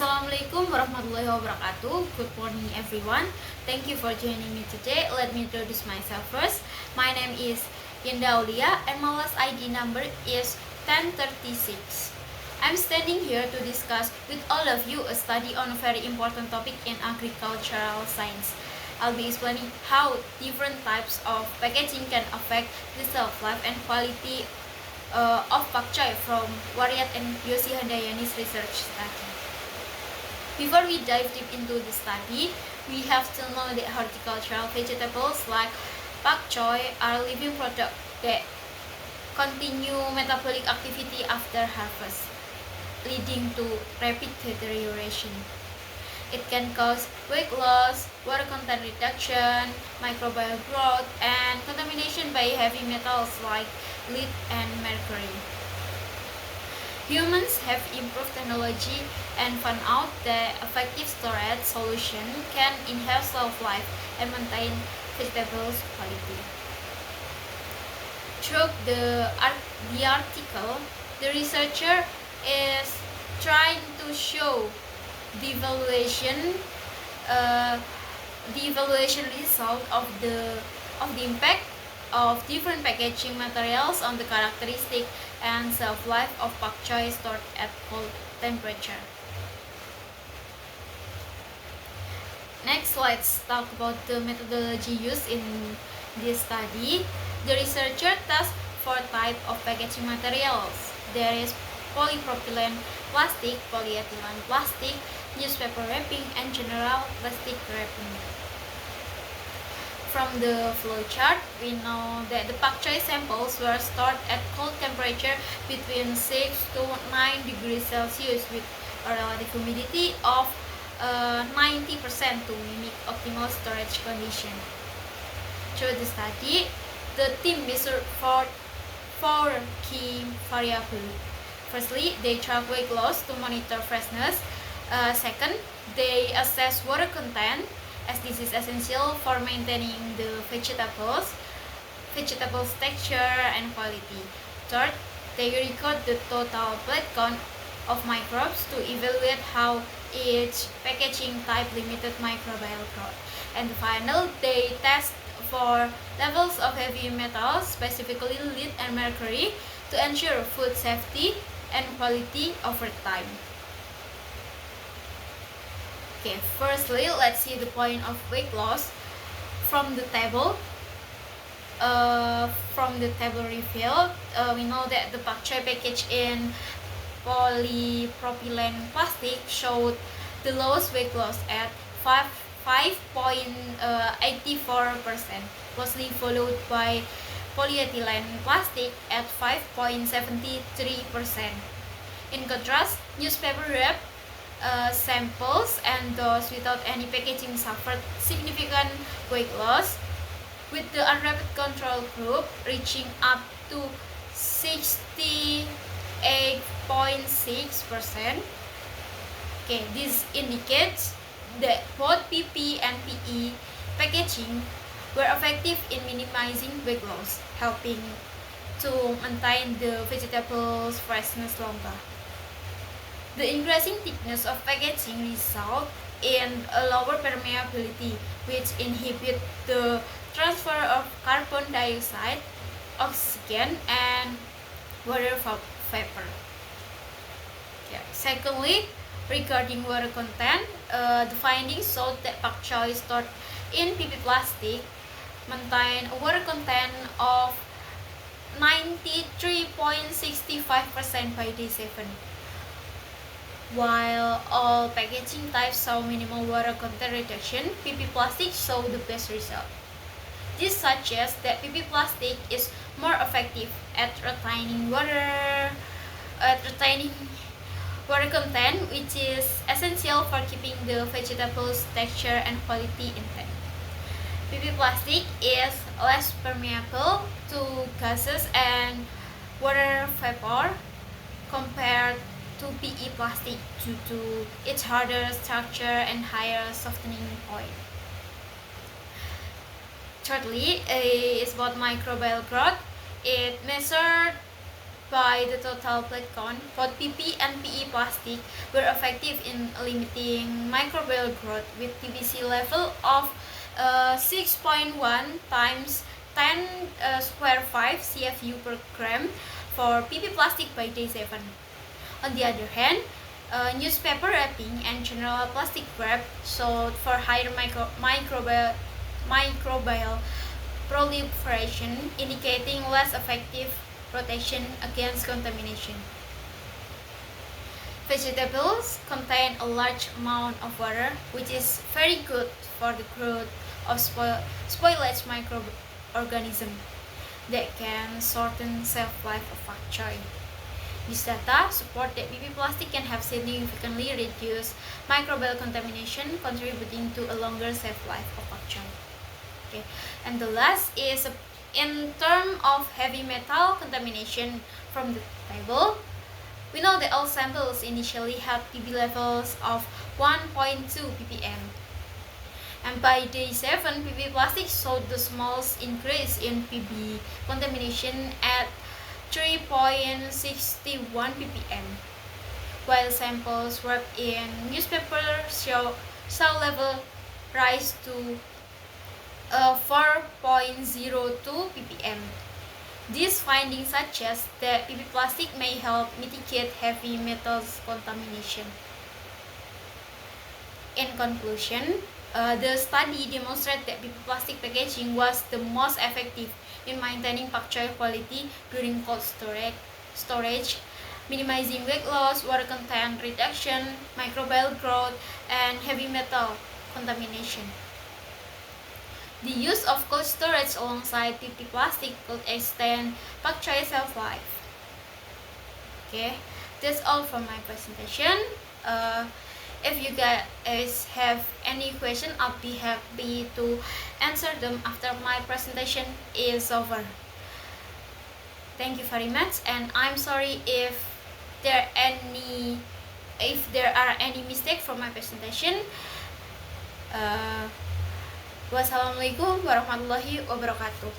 Assalamualaikum warahmatullahi wabarakatuh. Good morning everyone. Thank you for joining me today. Let me introduce myself first. My name is Yenda Aulia and my last ID number is 1036. I'm standing here to discuss with all of you a study on a very important topic in agricultural science. I'll be explaining how different types of packaging can affect the shelf life and quality of pak choy from Waryat and Yosi Handayani's research study. Before we dive deep into the study, we have to know that horticultural vegetables like pak choy are living products that continue metabolic activity after harvest, leading to rapid deterioration. It can cause weight loss, water content reduction, microbial growth, and contamination by heavy metals like lead and mercury. Humans have improved technology and found out that effective storage solution can enhance shelf life and maintain vegetables quality. Through the article, the researcher is trying to show the evaluation result of the impact of different packaging materials on the characteristic and shelf life of pak choy stored at cold temperature. Next, let's talk about the methodology used in this study. The researcher tested 4 types of packaging materials. There is polypropylene plastic, polyethylene plastic, newspaper wrapping, and general plastic wrapping. From the flowchart, we know that the pak choy samples were stored at cold temperature between 6 to 9 degrees Celsius with a relative humidity of 90% to mimic optimal storage condition. Through the study, the team measured 4 key variables. Firstly, they track weight loss to monitor freshness. Second, they assess water content, as this is essential for maintaining the vegetables texture and quality. Third, they record the total plate count of microbes to evaluate how each packaging type limited microbial growth. And final, they test for levels of heavy metals, specifically lead and mercury, to ensure food safety and quality over time. Okay, firstly, let's see the point of weight loss from the table. Revealed, we know that the pak choy package in polypropylene plastic showed the lowest weight loss at 5.84%, closely followed by polyethylene plastic at 5.73%. In contrast, newspaper wrap samples and those without any packaging suffered significant weight loss, with the unwrapped control group reaching up to 68.6%. Okay, this indicates that both PP and PE packaging were effective in minimizing weight loss, helping to maintain the vegetables' freshness longer. The increasing thickness of packaging result in a lower permeability, which inhibit the transfer of carbon dioxide, oxygen, and water vapor. Yeah. Secondly, regarding water content, the findings showed that pak choy stored in PP plastic maintain a water content of 93.65% by day 7. While all packaging types saw minimal water content reduction, PP plastic showed the best result. This suggests that PP plastic is more effective at retaining water content, which is essential for keeping the vegetables' texture and quality intact. PP plastic is less permeable to gases and water vapor compared to PE plastic due to its harder structure and higher softening point. Thirdly, is about microbial growth. It measured by the total plate count, both PP and PE plastic were effective in limiting microbial growth with PVC level of 6.1 times 10 square 5 CFU per gram for PP plastic by day 7. On the other hand, newspaper wrapping and general plastic wrap sold for higher microbial proliferation, indicating less effective protection against contamination. Vegetables contain a large amount of water, which is very good for the growth of spoilage microorganisms that can shorten shelf life of pak choy. This data support that PP plastic can have significantly reduced microbial contamination, contributing to a longer shelf life of pak choy. Okay. And the last is in terms of heavy metal contamination from the table. We know that all samples initially had PB levels of 1.2 ppm. And by day 7, PB plastic showed the smallest increase in PB contamination at 3.61 ppm, while samples wrapped in newspaper saw level rise to 4.02 ppm. These findings suggest that PP plastic may help mitigate heavy metals contamination. In conclusion, the study demonstrated that PP plastic packaging was the most effective in maintaining pak choy quality during cold storage, minimizing weight loss, water content reduction, microbial growth, and heavy metal contamination. The use of cold storage alongside PP plastic could extend pak choy shelf life. Okay, that's all for my presentation. If you guys have any question, I'll be happy to answer them after my presentation is over. Thank you very much, and I'm sorry if there are any mistake from my presentation. Wassalamualaikum warahmatullahi wabarakatuh.